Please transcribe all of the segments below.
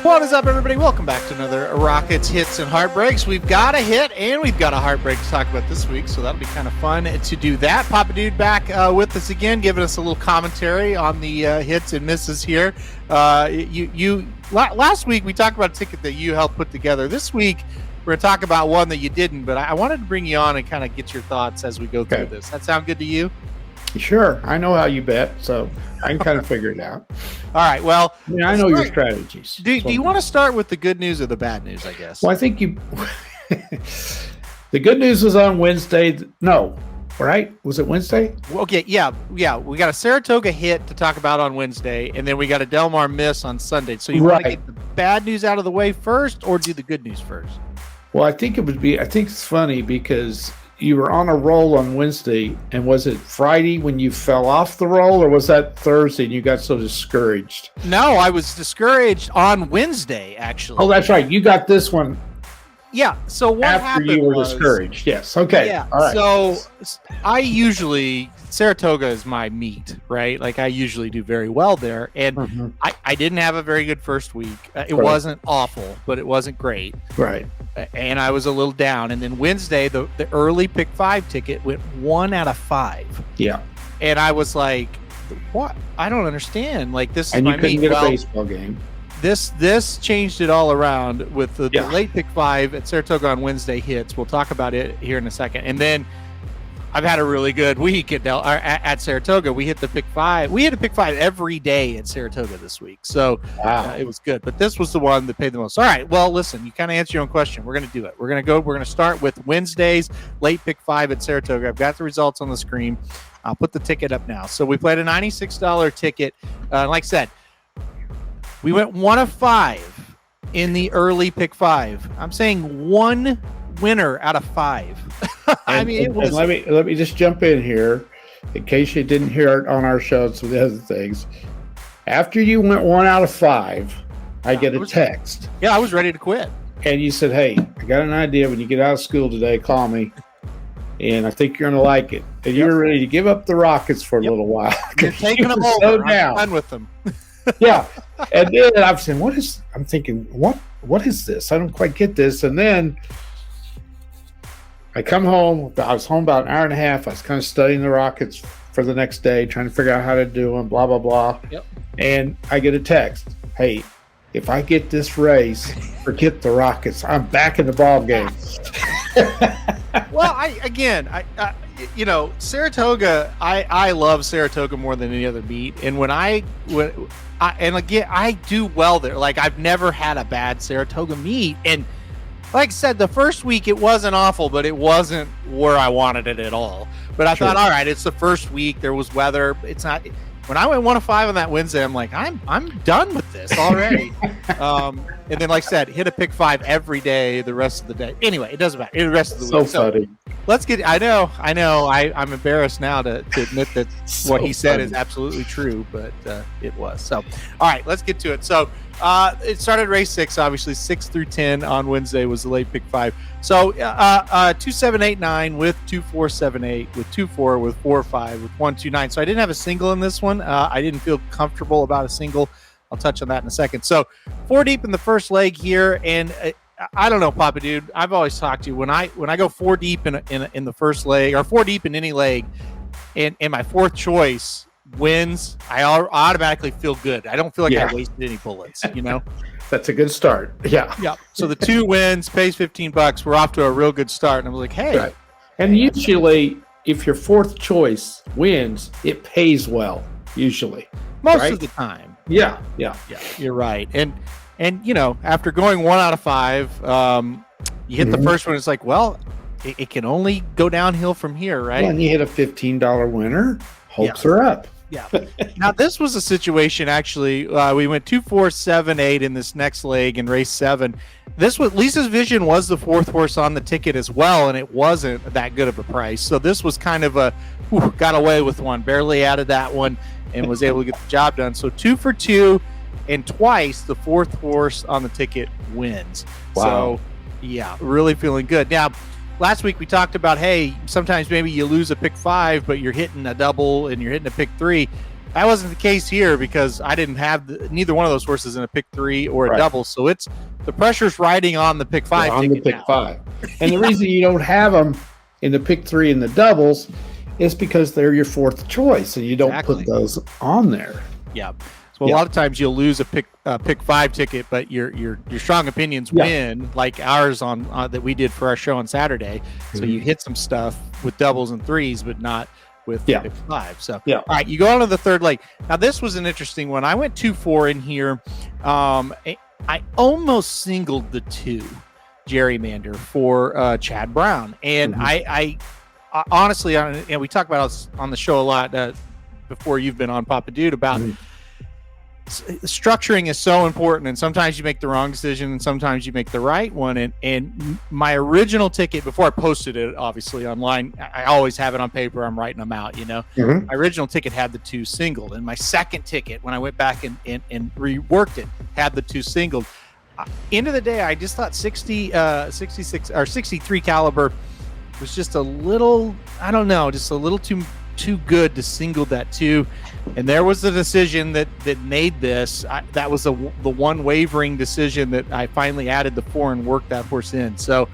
What is up, everybody? Welcome back to another Rockets Hits and Heartbreaks. We've got a hit and we've got a heartbreak to talk about this week, so that'll be kind of fun to do that. Papa Dude back with us again, giving us a little commentary on the hits and misses here. Last week we talked about a ticket that you helped put together. This week we're going to talk about one that you didn't, but I wanted to bring you on and kind of get your thoughts as we go through this. That sound good to you? Sure. I know how you bet, so I can kind of figure it out. All right. Well, I know your strategies. Do you want to start with the good news or the bad news, I guess? Well, I think you... The good news was on Wednesday. No, right? Was it Wednesday? Okay, yeah. We got a Saratoga hit to talk about on Wednesday, and then we got a Del Mar miss on Sunday. So you want to get the bad news out of the way first, or do the good news first? Well, I think it's funny because you were on a roll on Wednesday, and was it Friday when you fell off the roll, or was that Thursday and you got so discouraged? No, I was discouraged on Wednesday, actually. Oh, that's right. You got this one. Yeah. So what after happened you were was, discouraged? Yes. Okay. Yeah. All right. So I usually Saratoga is my meat, right? Like I usually do very well there, and I didn't have a very good first week. It wasn't awful, but it wasn't great. Right. And I was a little down. And then Wednesday, the early pick 5 ticket went 1 out of 5. Yeah. And I was like, what? I don't understand. Like this is my meat. And you couldn't get a baseball game. This changed it all around with the late pick 5 at Saratoga on Wednesday hits. We'll talk about it here in a second. And then I've had a really good week at Saratoga. We hit the pick 5. We hit a pick 5 every day at Saratoga this week. So it was good. But this was the one that paid the most. All right. Well, listen, you kind of answer your own question. We're going to do it. We're going to start with Wednesday's late pick 5 at Saratoga. I've got the results on the screen. I'll put the ticket up now. So we played a $96 ticket. Like I said, we went 1 of 5 in the early pick 5. I'm saying one winner out of 5. I mean, it was... let me just jump in here in case you didn't hear it on our show. Some of the other things. After you went 1 out of 5, I get a text. Yeah, I was ready to quit. And you said, "Hey, I got an idea. When you get out of school today, call me, and I think you're going to like it." And you were ready to give up the Rockets for a little while. You're taking them over. So down. I'm done with them. Yeah, and then I'm saying, I'm thinking, what is this? I don't quite get this. And then I come home. I was home about an hour and a half. I was kind of studying the Rockets for the next day, trying to figure out how to do them, blah, blah, blah. Yep. And I get a text. "Hey, if I get this race, forget the Rockets. I'm back in the ball game." Well, Saratoga, I love Saratoga more than any other meet. And I do well there. Like, I've never had a bad Saratoga meet. And like I said, the first week it wasn't awful, but it wasn't where I wanted it at all. But I thought, all right, it's the first week. There was weather. It's not. When I went 1 of 5 on that Wednesday, I'm like, I'm done with this already. And then, like I said, hit a pick 5 every day the rest of the day. Anyway, it doesn't matter. The rest of the week. So funny. Let's get. I know. I'm embarrassed now to admit that what he said is absolutely true, but it was. So, all right, let's get to it. So, it started race 6. Obviously, 6 through 10 on Wednesday was the late pick 5. So, 2-7-8-9 with 2-4-7-8 with 2-4 with 4-5 with 1-2-9. So I didn't have a single in this one. I didn't feel comfortable about a single. I'll touch on that in a second. So 4 deep in the first leg here, and I don't know, Papa Dude. I've always talked to you when I go 4 deep in the first leg, or 4 deep in any leg, and my fourth choice wins, I automatically feel good. I don't feel like I wasted any bullets. That's a good start. Yeah. So the 2 wins, pays $15. We're off to a real good start, and I'm like, hey. Right. And usually, if your fourth choice wins, it pays well. Usually, most of the time. Yeah. You're right. And after going 1 out of 5, you hit the first one. It's like, well, it can only go downhill from here, right? Well, and you hit a $15 winner. Hopes are up. Yeah. Now, this was a situation, actually. We went 2-4-7-8 in this next leg in race 7. Lisa's Vision was the 4th horse on the ticket as well, and it wasn't that good of a price. So this was kind of got away with one, barely added that one, and was able to get the job done. So 2 for 2, and twice the 4th horse on the ticket wins. Wow. So, yeah, really feeling good. Now, last week we talked about, hey, sometimes maybe you lose a pick 5, but you're hitting a double and you're hitting a pick 3. That wasn't the case here because I didn't have neither one of those horses in a pick 3 or a double. So the pressure's riding on the pick 5. On the pick 5. And the reason you don't have them in the pick 3 and the doubles is because they're your fourth choice, and you don't put those on there. Yeah. So a lot of times you'll lose a pick 5 ticket, but your strong opinions win, like ours on that we did for our show on Saturday. So you hit some stuff with doubles and 3s, but not with pick 5. So all right, you go on to the third leg. Now this was an interesting one. I went 2-4 in here. I almost singled the 2 gerrymander for Chad Brown, and I honestly, and we talk about us on the show a lot before you've been on Papa Dude about structuring is so important, and sometimes you make the wrong decision and sometimes you make the right one. And my original ticket, before I posted it obviously online, I always have it on paper, I'm writing them out, my original ticket had the 2 singled, and my second ticket, when I went back and reworked it, had the 2 singled. End of the day, I just thought 66 or 63 caliber was just a little, I don't know, just a little too good to single that 2. And there was the decision that made this. That was the one wavering decision that I finally added the 4 and worked that horse in. So,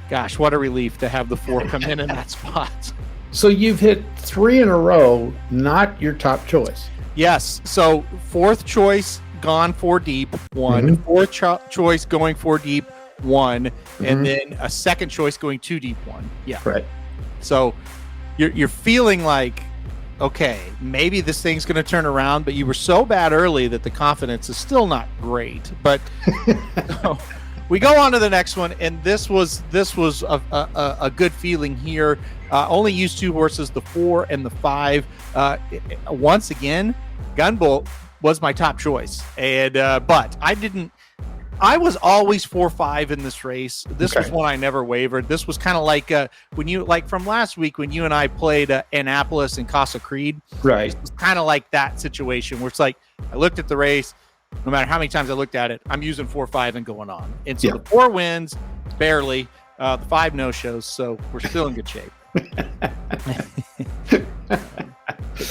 gosh, what a relief to have the 4 come in that spot. So you've hit 3 in a row, not your top choice. Yes. So 4th choice gone 4 deep, 1. 4th choice going 4 deep, 1, and then a second choice going 2 deep, 1. Yeah. Right. So you're feeling like, okay, maybe this thing's going to turn around, but you were so bad early that the confidence is still not great. But so we go on to the next one, and this was a good feeling here. Only used 2 horses, the 4 and the 5. Once again, Gunbolt was my top choice, and but I was always 4-5 in this race. This was one I never wavered. This was kind of like when you, like from last week when you and I played Annapolis and Casa Creed. Right. It was kind of like that situation where it's like I looked at the race, no matter how many times I looked at it, I'm using 4-5 and going on. And so the 4 wins, barely. The 5 no-shows, so we're still in good shape.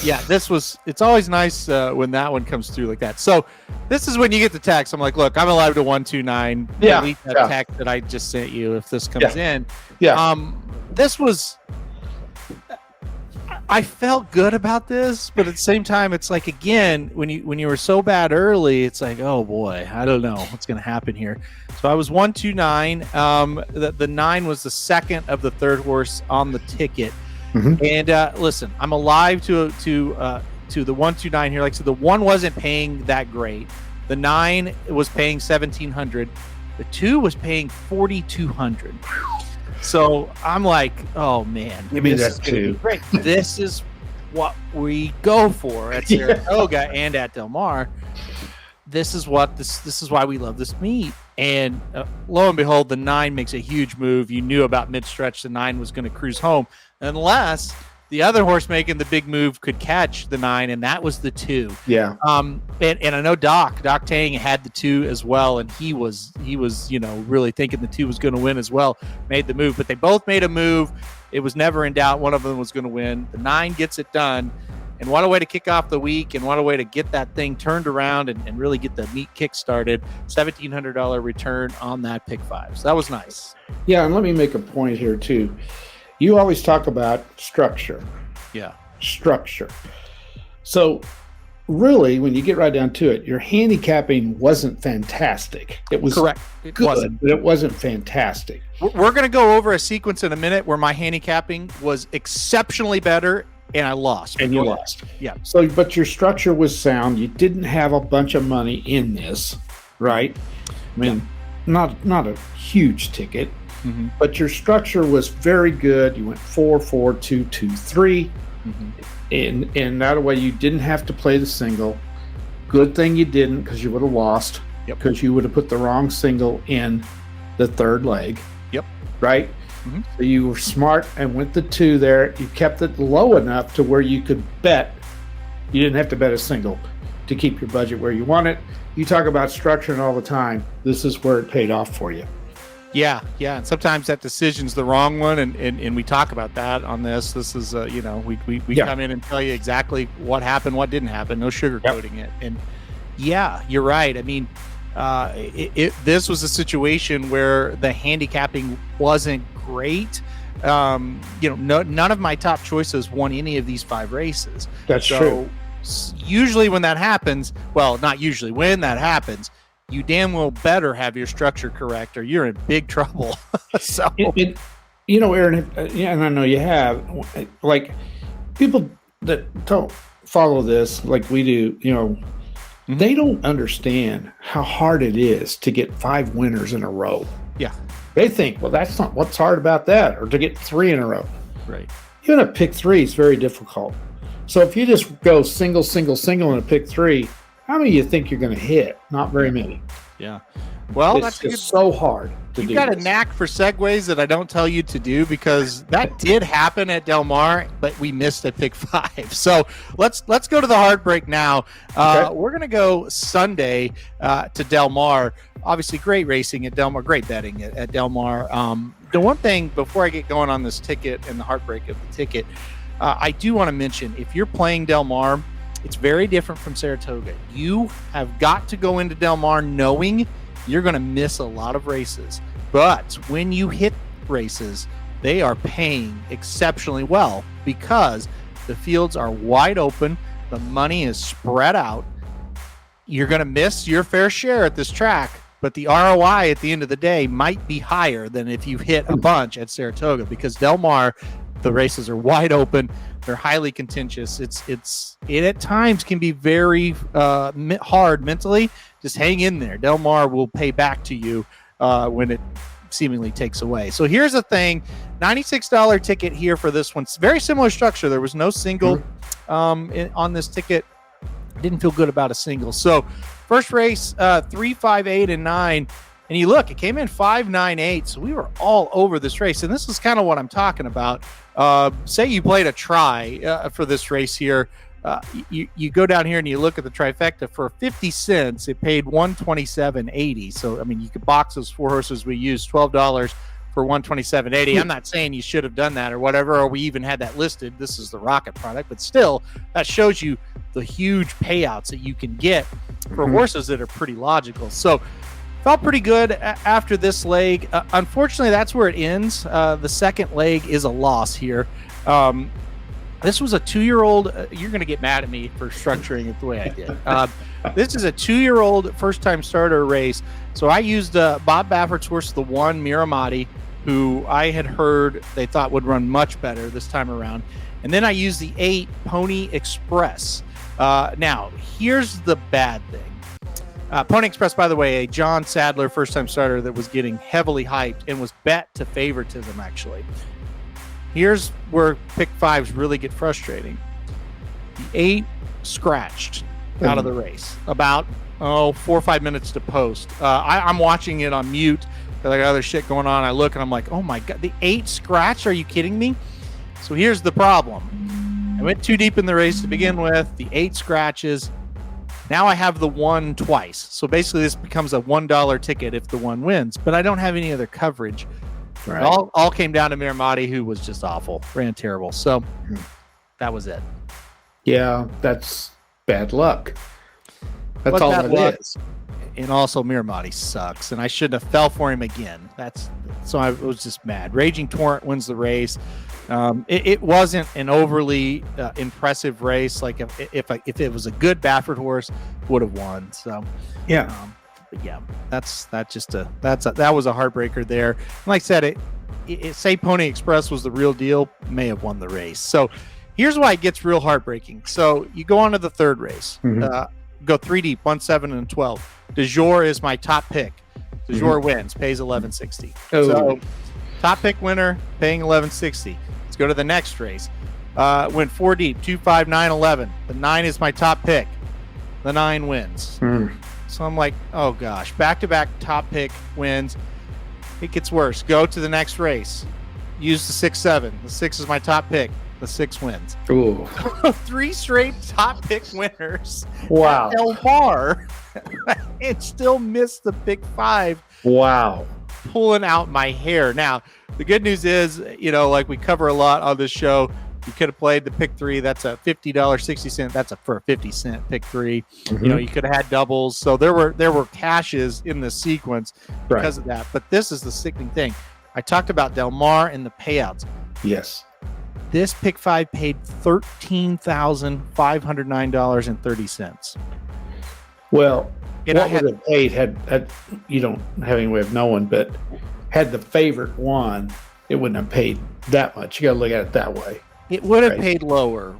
Yeah, it's always nice when that one comes through like that. So this is when you get the text. I'm like, look, I'm alive to 129. Delete that text that I just sent you if this comes in. Yeah. This was, I felt good about this, but at the same time, it's like, again, when you were so bad early, it's like, oh boy, I don't know what's going to happen here. So I was 129. The 9 was the second of the 3rd horse on the ticket. And listen, I'm alive to the 129 here. Like, so the 1 wasn't paying that great. The 9 was paying $1,700. The 2 was paying $4,200. So I'm like, oh man, give me that 2. Great. This is what we go for at Saratoga and at Del Mar. This is why we love this meet. And lo and behold, the 9 makes a huge move. You knew about mid-stretch the 9 was going to cruise home, unless the other horse making the big move could catch the 9, and that was the 2. Yeah. And I know Doc Tang had the 2 as well, and he was really thinking the 2 was going to win as well. Made the move, but they both made a move. It was never in doubt one of them was going to win. The 9 gets it done. And what a way to kick off the week, and what a way to get that thing turned around and really get the meet kick started. $1,700 return on that pick 5. So that was nice. Yeah, and let me make a point here too. You always talk about structure. Yeah. Structure. So really, when you get right down to it, your handicapping wasn't fantastic. It was correct. Good, but it wasn't fantastic. We're going to go over a sequence in a minute where my handicapping was exceptionally better, and I lost. And you lost. Yeah. So, but your structure was sound. You didn't have a bunch of money in this, right? I mean, not a huge ticket, but your structure was very good. You went 4-4-2-2-3, and that way you didn't have to play the single. Good thing you didn't, because you would have lost. Because you would have put the wrong single in the 3rd leg. Yep. Right. So you were smart and went the 2 there. You kept it low enough to where you could bet. You didn't have to bet a single to keep your budget where you want it. You talk about structuring all the time. This is where it paid off for you. Yeah, and sometimes that decision's the wrong one, and we talk about that on this. This is we come in and tell you exactly what happened, what didn't happen, no sugarcoating it. And yeah, you're right. I mean, this was a situation where the handicapping wasn't great. None of my top choices won any of these 5 races. That's true. Usually when that happens, well, not usually, when that happens, you damn well better have your structure correct or you're in big trouble. So, Aaron, and I know you have, like, people that don't follow this like we do, they don't understand how hard it is to get 5 winners in a row. Yeah. They think, well, that's not what's hard about that, or to get 3 in a row. Right. Even a pick 3 is very difficult. So if you just go single, and a pick 3, how many do you think you're going to hit? Not very many. Yeah. Well, it's just so hard to do. You've got a knack for segues that I don't tell you to do, because that did happen at Del Mar, but we missed at pick 5. So let's go to the heartbreak now. Okay. We're going to go Sunday to Del Mar. Obviously, great racing at Del Mar, great betting at Del Mar. The one thing before I get going on this ticket and the heartbreak of the ticket, I do want to mention, if you're playing Del Mar, it's very different from Saratoga. You have got to go into Del Mar knowing you're going to miss a lot of races. But when you hit races, they are paying exceptionally well because the fields are wide open. The money is spread out. You're going to miss your fair share at this track, but the ROI at the end of the day might be higher than if you hit a bunch at Saratoga, because Del Mar, the races are wide open. They're highly contentious. It at times can be very hard mentally. Just hang in there. Del Mar will pay back to you when it seemingly takes away. So here's the thing: $96 ticket here for this one. It's very similar structure. There was no single on this ticket. Didn't feel good about a single. So first race, 3, 5, 8, and 9. And you look, it came in 5, 9, 8. So we were all over this race. And this is kind of what I'm talking about. Say you played a try for this race here. You go down here and you look at the trifecta. For 50 cents, it paid $127.80. So, I mean, you could box those 4 horses we used, $12 for $127.80. I'm not saying you should have done that or whatever, or we even had that listed. This is the Rocket product. But still, that shows you the huge payouts that you can get for horses that are pretty logical. So, felt pretty good after this leg. Unfortunately, that's where it ends. The second leg is a loss here. This was a 2-year-old. You're going to get mad at me for structuring it the way I did. This is a 2-year-old first-time starter race. So I used Bob Baffert's horse, the 1 Miramati, who I had heard they thought would run much better this time around. And then I used the 8 Pony Express. Now, here's the bad thing. Pony Express, by the way, a John Sadler first-time starter that was getting heavily hyped and was bet to favoritism, actually. Here's where pick 5s really get frustrating. The 8 scratched out of the race about 4 or 5 minutes to post. I'm watching it on mute. I got other shit going on. I look and I'm like, oh my God, the 8 scratched? Are you kidding me? So here's the problem. I went too deep in the race to begin with. The 8 scratches. Now I have the 1 twice. So basically this becomes a $1 ticket if the 1 wins, but I don't have any other coverage. Right. All came down to Miramati, who was just awful, ran terrible. So that was it. Yeah, that's bad luck. That's all it is. And also Miramati sucks, and I shouldn't have fell for him again. So I was just mad. Raging Torrent wins the race. It wasn't an overly impressive race. Like if it was a good Baffert horse, would have won. So yeah. But yeah, that was a heartbreaker there. And like I said, say Pony Express was the real deal, may have won the race. So here's why it gets real heartbreaking. So you go on to the third race, go 3 deep, 1, 7, and 12. De Jour is my top pick. De Jour wins, pays $11.60. So top pick winner, paying $11.60. Let's go to the next race. Went 4 deep, 2, 5, 9, 11. The 9 is my top pick. The 9 wins. So I'm like, oh gosh, back-to-back top pick wins. It gets worse. Go to the next race. Use the 6, 7. The 6 is my top pick. The 6 wins. Ooh. 3 straight top pick winners. Wow. Del Mar. It still missed the pick 5. Wow. pulling out my hair. Now, the good news is, like we cover a lot on this show, you could have played the pick three. That's a $50.60. That's for a 50-cent pick three. Mm-hmm. You could have had doubles. So there were cashes in the sequence because of that. But this is the sickening thing. I talked about Del Mar and the payouts. Yes. This pick five paid $13,509.30. Well, and what would it paid had you don't have any way of knowing, but had the favorite won, it wouldn't have paid that much. You got to look at it that way. It would have paid lower.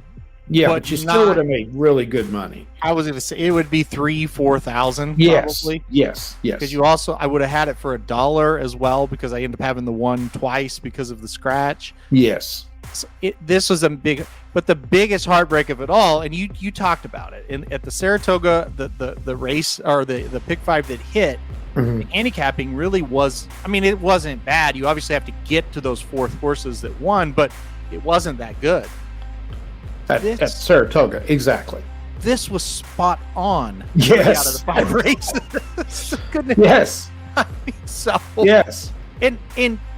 Yeah, but you still would have made really good money. I was going to say it would be $3,000-$4,000 probably. Yes. Because I would have had it for $1 as well because I ended up having the one twice because of the scratch. Yes. So this was but the biggest heartbreak of it all, and you talked about it at the Saratoga, the race or the pick five that hit. Mm-hmm. The handicapping really was. I mean, it wasn't bad. You obviously have to get to those fourth horses that won, but it wasn't that good. At Saratoga, exactly. This was spot on. Yes. Out of the 5 races. Yes. Yes. And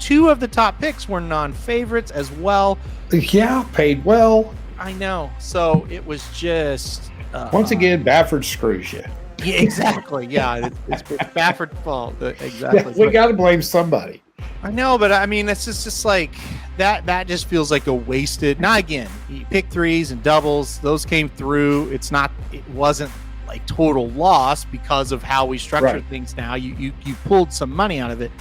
2 of the top picks were non-favorites as well. Yeah, paid well. I know. So it was just once again, Baffert screws you. Yeah, exactly. Yeah, it's Baffert's fault. Exactly. Yeah, we got to blame somebody. I know, but I mean, it's just like that. That just feels like a wasted. Now again, you pick threes and doubles; those came through. It wasn't like total loss because of how we structure things now. You pulled some money out of it.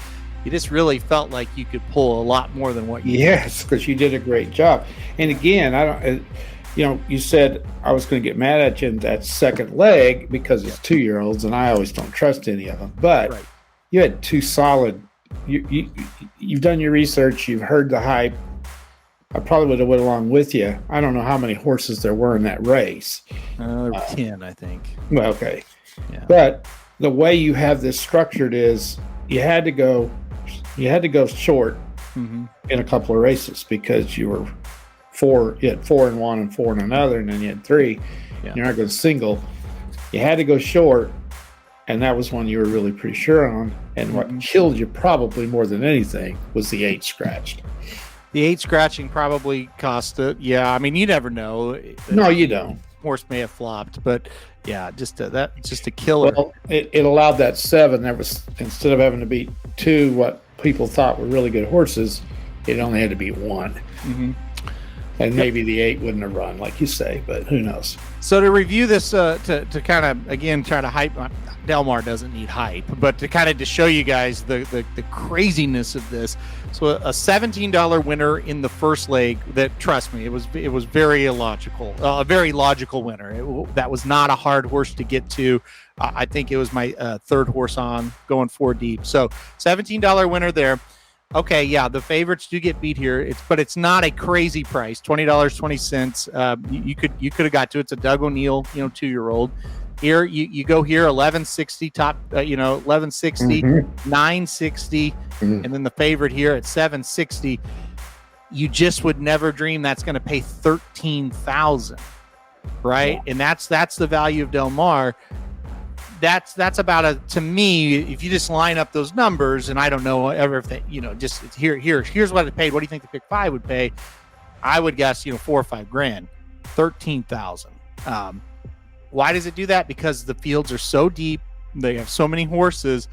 You just really felt like you could pull a lot more than what you did. Yes, because you did a great job. And again, you said I was going to get mad at you in that second leg because it's 2-year-olds, and I always don't trust any of them. But you had 2 solid. You've done your research. You've heard the hype. I probably would have went along with you. I don't know how many horses there were in that race. There were 10, I think. Well, okay. Yeah. But the way you have this structured is you had to go short in a couple of races because you had 4 in one and 4 in another, and then you had 3. Yeah. You're not going to single. You had to go short, and that was one you were really pretty sure on. And what killed you probably more than anything was the 8 scratched. The 8 scratching probably cost it. Yeah, I mean, you never know. No, you don't. Horse may have flopped, but yeah, just a killer. Well, it allowed that 7. That was, instead of having to beat 2, what people thought were really good horses, it only had to beat 1. Mm-hmm. And maybe the 8 wouldn't have run, like you say, but who knows? So to review this, to kind of, again, try to hype, Del Mar doesn't need hype, but to show you guys the craziness of this. So a $17 winner in the first leg, that, trust me, it was very illogical, a very logical winner. That was not a hard horse to get to. I think it was my 3rd horse on, going 4 deep. So $17 winner there. Okay, yeah, the favorites do get beat here. But it's not a crazy price. $20.20. You could have got to. It's a Doug O'Neill, 2-year-old. Here you go here, 1160 top, 1160, 960, and then the favorite here at 760. You just would never dream that's going to pay $13,000, right? Yeah. And that's the value of Del Mar. That's about to me, if you just line up those numbers, and I don't know ever if they, just here's what it paid. What do you think the pick 5 would pay? I would guess, $4 or $5 grand, $13,000. Why does it do that? Because the fields are so deep, they have so many horses,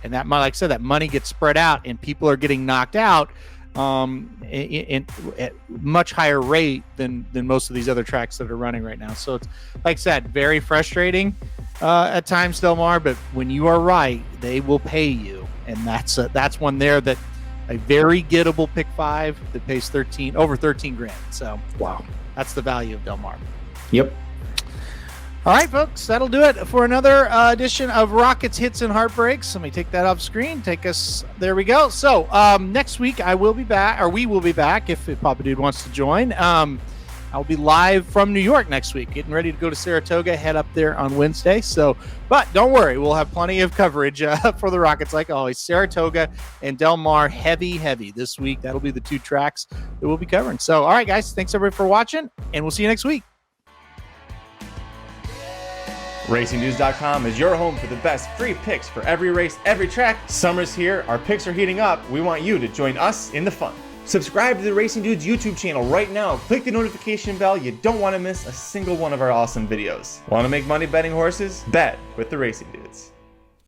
and that, like I said, that money gets spread out, and people are getting knocked out at much higher rate than most of these other tracks that are running right now. So it's, like I said, very frustrating at times, Del Mar, but when you are right, they will pay you, and that's one there that a very gettable pick 5 that pays over 13 grand. So wow, that's the value of Del Mar. Yep. All right, folks, that'll do it for another edition of Rockets, Hits, and Heartbreaks. Let me take that off screen. There we go. So next week we will be back if Papa Dude wants to join. I'll be live from New York next week, getting ready to go to Saratoga, head up there on Wednesday. So, but don't worry, we'll have plenty of coverage for the Rockets, like always. Saratoga and Del Mar, heavy this week. That'll be the 2 tracks that we'll be covering. So, all right, guys, thanks everybody for watching, and we'll see you next week. RacingDudes.com is your home for the best free picks for every race, every track. Summer's here, our picks are heating up. We want you to join us in the fun. Subscribe to the Racing Dudes YouTube channel right now. Click the notification bell. You don't want to miss a single one of our awesome videos. Want to make money betting horses? Bet with the Racing Dudes.